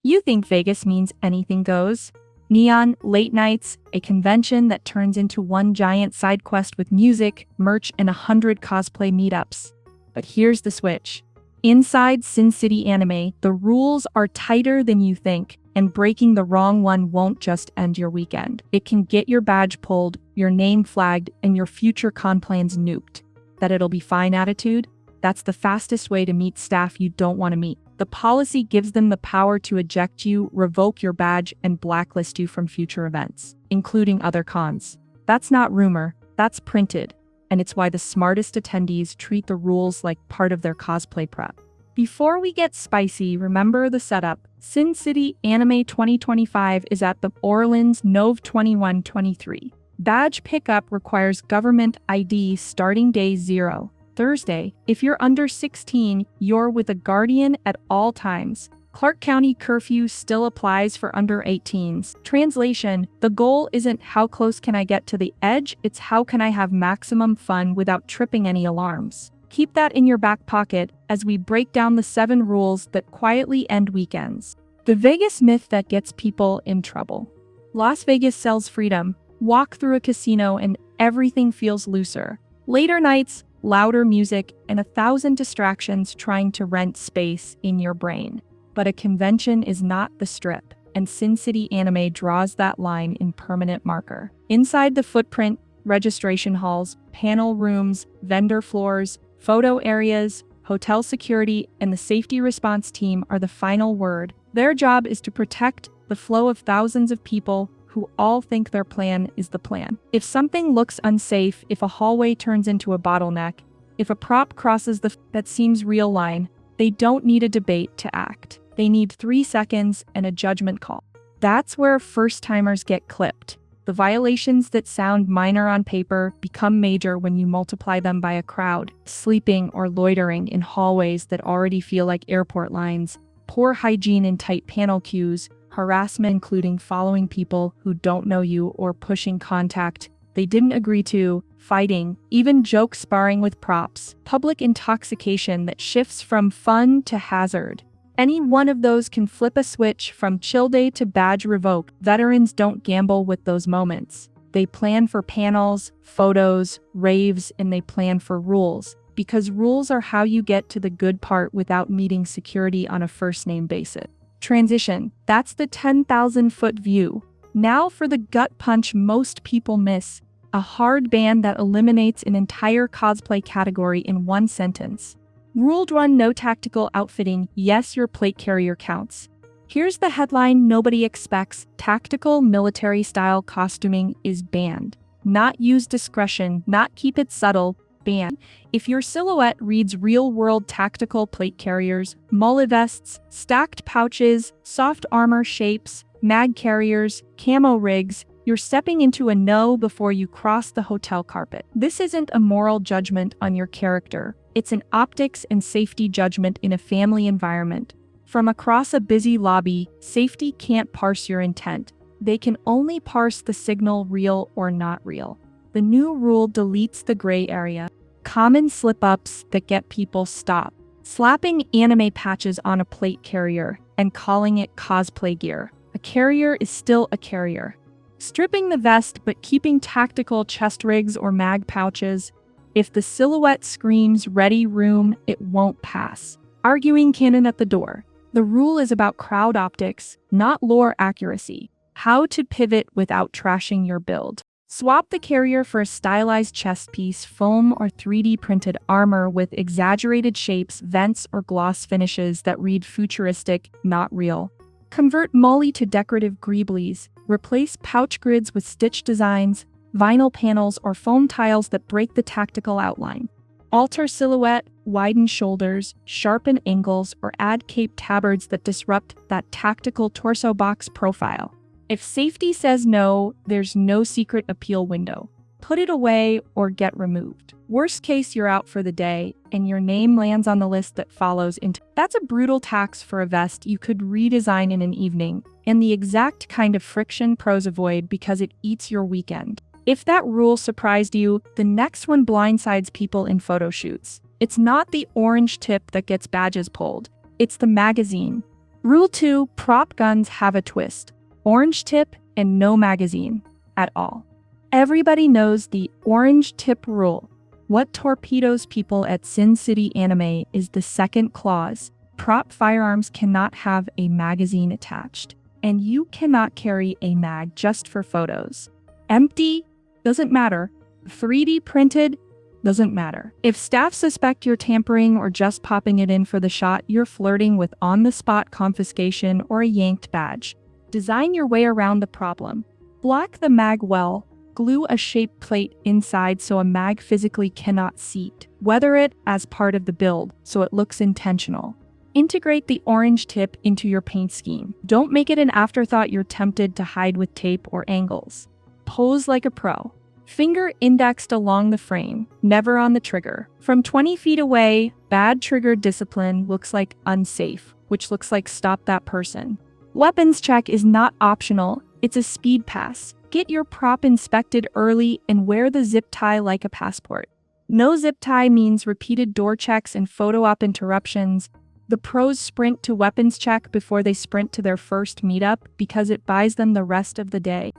You think Vegas means anything goes? Neon, late nights, a convention that turns into one giant side quest with music, merch, and 100 cosplay meetups. But here's the switch. Inside Sin City Anime, the rules are tighter than you think, and breaking the wrong one won't just end your weekend. It can get your badge pulled, your name flagged, and your future con plans nuked. That it'll be fine attitude? That's the fastest way to meet staff you don't want to meet. The policy gives them the power to eject you, revoke your badge, and blacklist you from future events, including other cons. That's not rumor, that's printed, and it's why the smartest attendees treat the rules like part of their cosplay prep. Before we get spicy, remember the setup. Sin City Anime 2025 is at the Orleans Nove 2123. Badge pickup requires government ID starting day 0. Thursday, if you're under 16, you're with a guardian at all times. Clark County curfew still applies for under 18s. Translation, the goal isn't how close can I get to the edge, it's how can I have maximum fun without tripping any alarms. Keep that in your back pocket as we break down the 7 rules that quietly end weekends. The Vegas myth that gets people in trouble. Las Vegas sells freedom. Walk through a casino and everything feels looser. Later nights, louder music, and 1,000 distractions trying to rent space in your brain. But a convention is not the Strip, and Sin City Anime draws that line in permanent marker. Inside the footprint, registration halls, panel rooms, vendor floors, photo areas, hotel security, and the safety response team are the final word. Their job is to protect the flow of thousands of people who all think their plan is the plan. If something looks unsafe, if a hallway turns into a bottleneck, if a prop crosses the that seems real line, they don't need a debate to act. They need 3 seconds and a judgment call. That's where first-timers get clipped. The violations that sound minor on paper become major when you multiply them by a crowd, sleeping or loitering in hallways that already feel like airport lines, poor hygiene in tight panel queues, harassment including following people who don't know you or pushing contact they didn't agree to, fighting, even joke sparring with props, public intoxication that shifts from fun to hazard. Any one of those can flip a switch from chill day to badge revoke. Veterans don't gamble with those moments. They plan for panels, photos, raves, and they plan for rules. Because rules are how you get to the good part without meeting security on a first-name basis. Transition. That's the 10,000-foot view. Now for the gut punch most people miss. A hard ban that eliminates an entire cosplay category in one sentence. Rule 1: no tactical outfitting. Yes, your plate carrier counts. Here's the headline nobody expects. Tactical military-style costuming is banned. Not use discretion, not keep it subtle. Ban. If your silhouette reads real-world tactical plate carriers, mullet vests, stacked pouches, soft armor shapes, mag carriers, camo rigs, you're stepping into a no before you cross the hotel carpet. This isn't a moral judgment on your character. It's an optics and safety judgment in a family environment. From across a busy lobby, safety can't parse your intent. They can only parse the signal real or not real. The new rule deletes the gray area. Common slip-ups that get people stopped. Slapping anime patches on a plate carrier and calling it cosplay gear. A carrier is still a carrier. Stripping the vest but keeping tactical chest rigs or mag pouches. If the silhouette screams ready room, it won't pass. Arguing canon at the door. The rule is about crowd optics, not lore accuracy. How to pivot without trashing your build. Swap the carrier for a stylized chest piece, foam or 3D printed armor with exaggerated shapes, vents, or gloss finishes that read futuristic, not real. Convert Molly to decorative greeblies. Replace pouch grids with stitch designs, vinyl panels, or foam tiles that break the tactical outline. Alter silhouette, widen shoulders, sharpen angles, or add cape tabards that disrupt that tactical torso box profile. If safety says no, there's no secret appeal window. Put it away or get removed. Worst case, you're out for the day, and your name lands on the list that follows into. That's a brutal tax for a vest you could redesign in an evening, and the exact kind of friction pros avoid because it eats your weekend. If that rule surprised you, the next one blindsides people in photo shoots. It's not the orange tip that gets badges pulled. It's the magazine. Rule 2, prop guns have a twist. Orange tip and no magazine at all. Everybody knows the orange tip rule. What torpedoes people at Sin City Anime is the second clause. Prop firearms cannot have a magazine attached, and you cannot carry a mag just for photos. Empty doesn't matter. 3D printed doesn't matter. If staff suspect you're tampering or just popping it in for the shot, you're flirting with on-the-spot confiscation or a yanked badge. Design your way around the problem. Block the mag well. Glue a shaped plate inside so a mag physically cannot seat. Weather it as part of the build so it looks intentional. Integrate the orange tip into your paint scheme. Don't make it an afterthought you're tempted to hide with tape or angles. Pose like a pro. Finger indexed along the frame, never on the trigger. From 20 feet away, bad trigger discipline looks like unsafe, which looks like stop that person. Weapons check is not optional, it's a speed pass. Get your prop inspected early and wear the zip tie like a passport. No zip tie means repeated door checks and photo op interruptions. The pros sprint to weapons check before they sprint to their first meetup because it buys them the rest of the day.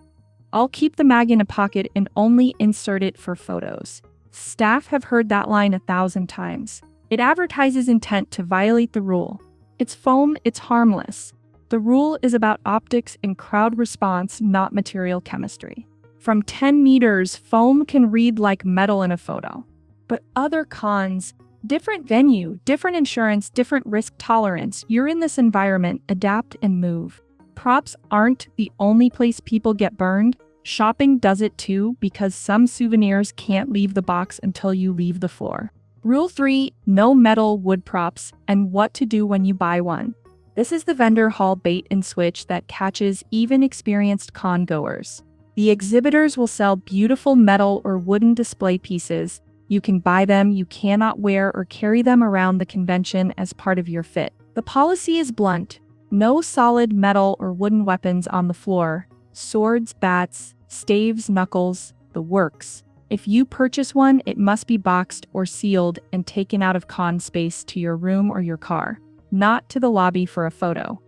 I'll keep the mag in a pocket and only insert it for photos. Staff have heard that line 1,000 times. It advertises intent to violate the rule. It's foam, it's harmless. The rule is about optics and crowd response, not material chemistry. From 10 meters, foam can read like metal in a photo. But other cons, different venue, different insurance, different risk tolerance. You're in this environment, adapt and move. Props aren't the only place people get burned. Shopping does it too because some souvenirs can't leave the box until you leave the floor. Rule 3, no metal wood props and what to do when you buy one. This is the vendor hall bait and switch that catches even experienced con goers. The exhibitors will sell beautiful metal or wooden display pieces. You can buy them, you cannot wear or carry them around the convention as part of your fit. The policy is blunt. No solid metal or wooden weapons on the floor. Swords, bats, staves, knuckles, the works. If you purchase one, it must be boxed or sealed and taken out of con space to your room or your car, not to the lobby for a photo.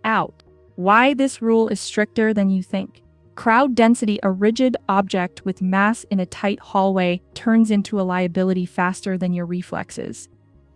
Out. Why this rule is stricter than you think. Crowd density, a rigid object with mass in a tight hallway, turns into a liability faster than your reflexes.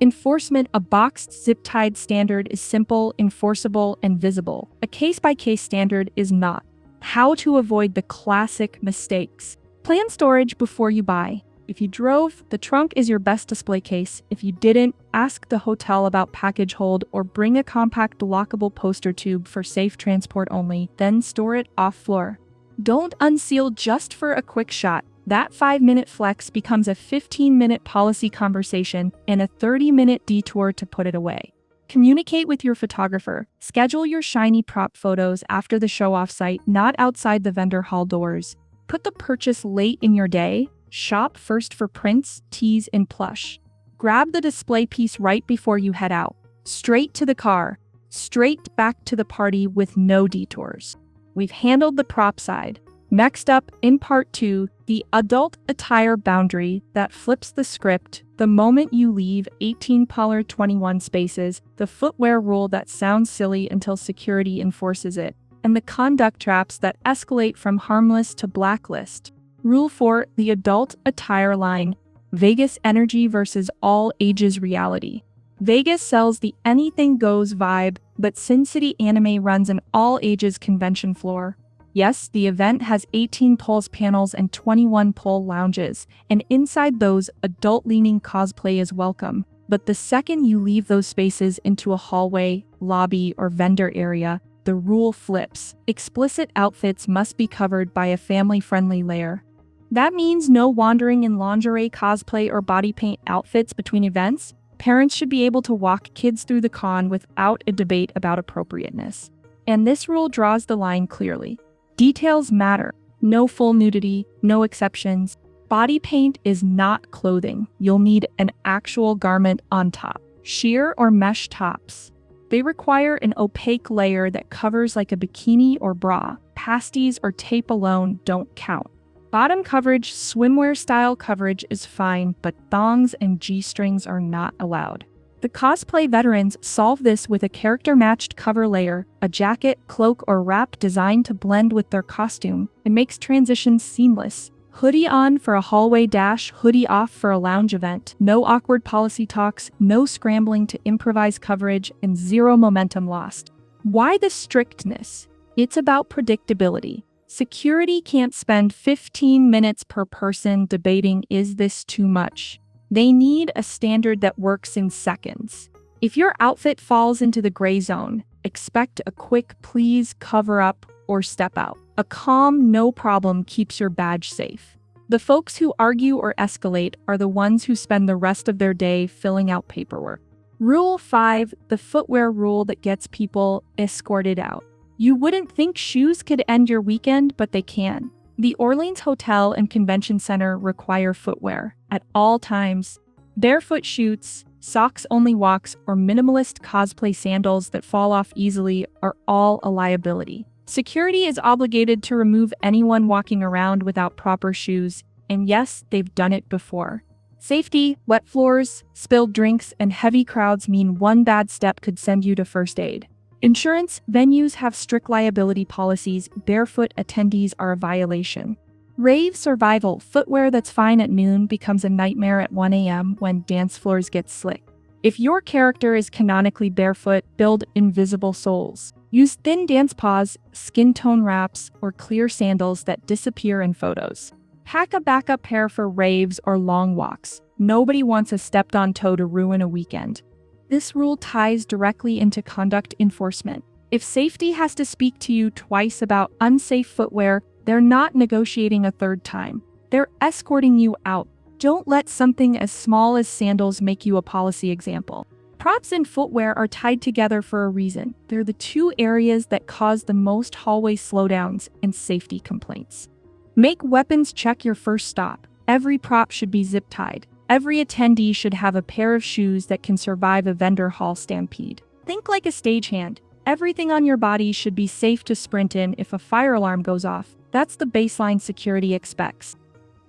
Enforcement, a boxed zip-tied standard is simple, enforceable, and visible. A case-by-case standard is not. How to avoid the classic mistakes. Plan storage before you buy. If you drove, the trunk is your best display case. If you didn't, ask the hotel about package hold or bring a compact lockable poster tube for safe transport only, then store it off-floor. Don't unseal just for a quick shot. That 5-minute flex becomes a 15-minute policy conversation and a 30-minute detour to put it away. Communicate with your photographer. Schedule your shiny prop photos after the show-off site, not outside the vendor hall doors. Put the purchase late in your day. Shop first for prints, tees, and plush. Grab the display piece right before you head out. Straight to the car. Straight back to the party with no detours. We've handled the prop side. Next up, in part 2, the adult attire boundary that flips the script. The moment you leave 18-21 spaces, the footwear rule that sounds silly until security enforces it, and the conduct traps that escalate from harmless to blacklist. Rule 4, the adult attire line. Vegas energy versus all ages reality. Vegas sells the anything goes vibe, but Sin City Anime runs an all ages convention floor. Yes, the event has 18 poles panels and 21 pole lounges, and inside those, adult-leaning cosplay is welcome. But the second you leave those spaces into a hallway, lobby, or vendor area, the rule flips. Explicit outfits must be covered by a family-friendly layer. That means no wandering in lingerie, cosplay, or body paint outfits between events. Parents should be able to walk kids through the con without a debate about appropriateness. And this rule draws the line clearly. Details matter. No full nudity, no exceptions. Body paint is not clothing. You'll need an actual garment on top. Sheer or mesh tops. They require an opaque layer that covers like a bikini or bra. Pasties or tape alone don't count. Bottom coverage, swimwear style coverage is fine, but thongs and G-strings are not allowed. The cosplay veterans solve this with a character-matched cover layer, a jacket, cloak, or wrap designed to blend with their costume. It makes transitions seamless. Hoodie on for a hallway dash, hoodie off for a lounge event. No awkward policy talks, no scrambling to improvise coverage, and zero momentum lost. Why the strictness? It's about predictability. Security can't spend 15 minutes per person debating, is this too much? They need a standard that works in seconds. If your outfit falls into the gray zone, expect a quick please cover up or step out. A calm no problem keeps your badge safe. The folks who argue or escalate are the ones who spend the rest of their day filling out paperwork. Rule 5, the footwear rule that gets people escorted out. You wouldn't think shoes could end your weekend, but they can. The Orleans Hotel and Convention Center require footwear at all times. Barefoot shoots, socks-only walks, or minimalist cosplay sandals that fall off easily are all a liability. Security is obligated to remove anyone walking around without proper shoes, and yes, they've done it before. Safety, wet floors, spilled drinks, and heavy crowds mean one bad step could send you to first aid. Insurance venues have strict liability policies. Barefoot attendees are a violation. Rave survival footwear that's fine at noon becomes a nightmare at 1 a.m. when dance floors get slick. If your character is canonically barefoot, build invisible soles. Use thin dance paws, skin tone wraps, or clear sandals that disappear in photos. Pack a backup pair for raves or long walks. Nobody wants a stepped-on toe to ruin a weekend. This rule ties directly into conduct enforcement. If safety has to speak to you twice about unsafe footwear, they're not negotiating a third time. They're escorting you out. Don't let something as small as sandals make you a policy example. Props and footwear are tied together for a reason. They're the two areas that cause the most hallway slowdowns and safety complaints. Make weapons check your first stop. Every prop should be zip-tied. Every attendee should have a pair of shoes that can survive a vendor hall stampede. Think like a stagehand. Everything on your body should be safe to sprint in if a fire alarm goes off. That's the baseline security expects.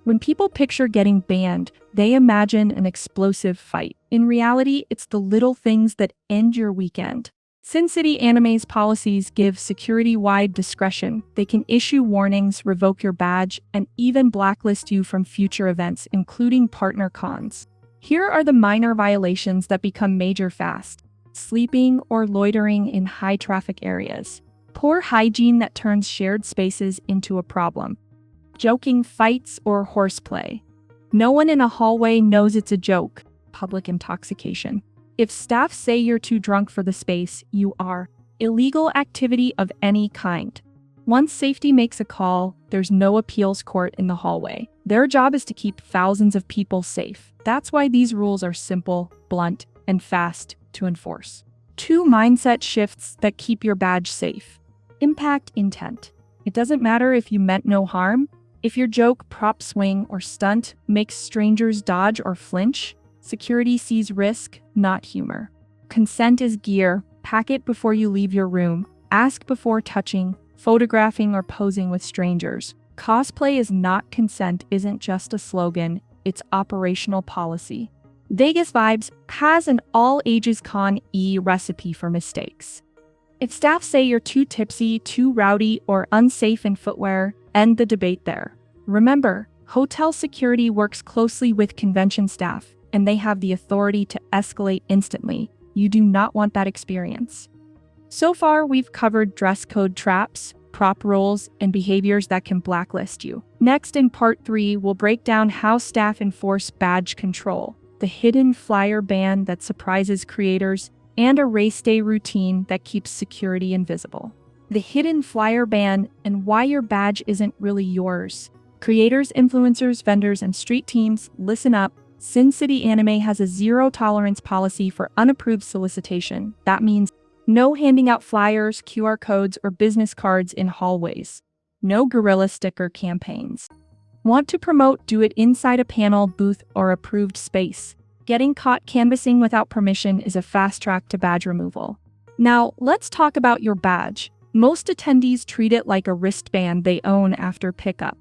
When people picture getting banned, they imagine an explosive fight. In reality, it's the little things that end your weekend. Sin City Anime's policies give security-wide discretion. They can issue warnings, revoke your badge, and even blacklist you from future events, including partner cons. Here are the minor violations that become major fast. Sleeping or loitering in high-traffic areas. Poor hygiene that turns shared spaces into a problem. Joking fights or horseplay. No one in a hallway knows it's a joke. Public intoxication. If staff say you're too drunk for the space, you are. Illegal activity of any kind. Once safety makes a call, there's no appeals court in the hallway. Their job is to keep thousands of people safe. That's why these rules are simple, blunt, and fast to enforce. 2 mindset shifts that keep your badge safe. Impact intent. It doesn't matter if you meant no harm. If your joke, prop swing, or stunt makes strangers dodge or flinch, security sees risk, not humor. Consent is gear. Pack it before you leave your room. Ask before touching, photographing, or posing with strangers. Cosplay is not consent isn't just a slogan, it's operational policy. Vegas Vibes has an all-ages con-e recipe for mistakes. If staff say you're too tipsy, too rowdy, or unsafe in footwear, end the debate there. Remember, hotel security works closely with convention staff, and they have the authority to escalate instantly. You do not want that experience. So far, we've covered dress code traps, prop rules, and behaviors that can blacklist you. Next, in part 3, we'll break down how staff enforce badge control, the hidden flyer ban that surprises creators, and a race day routine that keeps security invisible. The hidden flyer ban and why your badge isn't really yours. Creators, influencers, vendors, and street teams, listen up. Sin City Anime has a zero-tolerance policy for unapproved solicitation. That means no handing out flyers, QR codes, or business cards in hallways. No guerrilla sticker campaigns. Want to promote? Do it inside a panel, booth, or approved space. Getting caught canvassing without permission is a fast track to badge removal. Now, let's talk about your badge. Most attendees treat it like a wristband they own after pickup.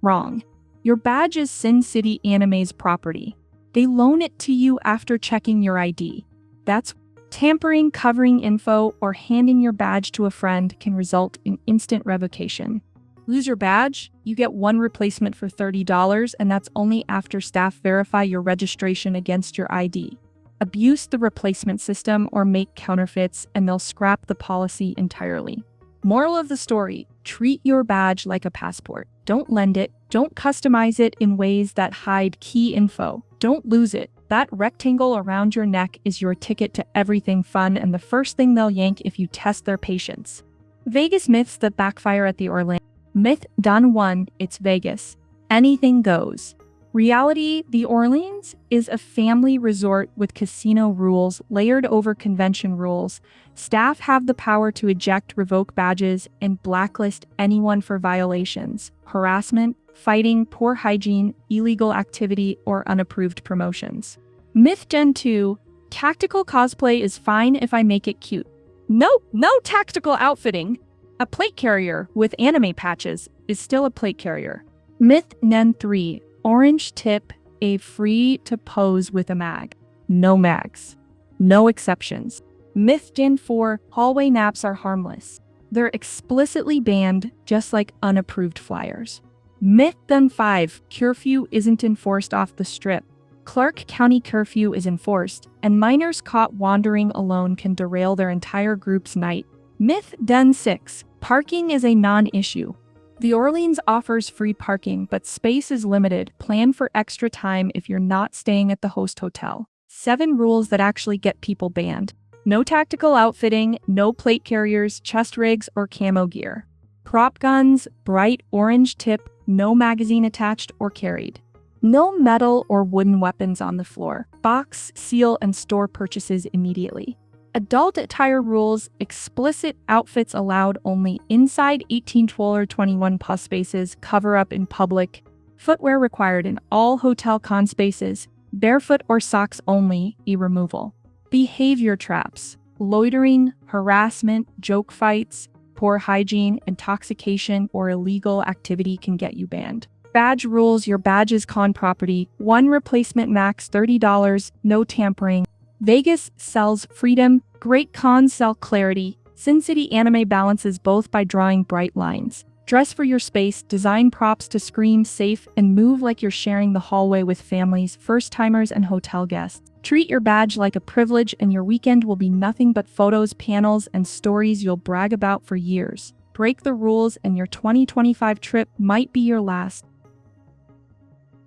Wrong. Your badge is Sin City Anime's property. They loan it to you after checking your ID. That's tampering, covering info, or handing your badge to a friend can result in instant revocation. Lose your badge? You get one replacement for $30, and that's only after staff verify your registration against your ID. Abuse the replacement system or make counterfeits, and they'll scrap the policy entirely. Moral of the story: treat your badge like a passport. Don't lend it. Don't customize it in ways that hide key info. Don't lose it. That rectangle around your neck is your ticket to everything fun and the first thing they'll yank if you test their patience. Vegas myths that backfire at the Orlando. Myth done 1, it's Vegas. Anything goes. Reality, the Orleans is a family resort with casino rules layered over convention rules. Staff have the power to eject, revoke badges, and blacklist anyone for violations, harassment, fighting, poor hygiene, illegal activity, or unapproved promotions. Myth Gen 2, tactical cosplay is fine if I make it cute. Nope, no tactical outfitting. A plate carrier with anime patches is still a plate carrier. Myth Gen 3, orange tip, a free to pose with a mag. No mags. No exceptions. Myth Gen 4, hallway naps are harmless. They're explicitly banned, just like unapproved flyers. Myth Gen 5, curfew isn't enforced off the strip. Clark County curfew is enforced, and minors caught wandering alone can derail their entire group's night. Myth Gen 6, parking is a non-issue. The Orleans offers free parking, but space is limited. Plan for extra time if you're not staying at the host hotel. 7 rules that actually get people banned. No tactical outfitting, no plate carriers, chest rigs, or camo gear. Prop guns, bright orange tip, no magazine attached or carried. No metal or wooden weapons on the floor. Box, seal, and store purchases immediately. Adult attire rules, explicit outfits allowed only inside 18-12 or 21 plus spaces, cover up in public. Footwear required in all hotel con spaces, barefoot or socks only, e-removal. Behavior traps, loitering, harassment, joke fights, poor hygiene, intoxication, or illegal activity can get you banned. Badge rules, your badge is con property, 1 replacement max $30, no tampering. Vegas sells freedom, great cons sell clarity. Sin City Anime balances both by drawing bright lines. Dress for your space, design props to scream safe, and move like you're sharing the hallway with families, first-timers, and hotel guests. Treat your badge like a privilege, and your weekend will be nothing but photos, panels, and stories you'll brag about for years. Break the rules, and your 2025 trip might be your last.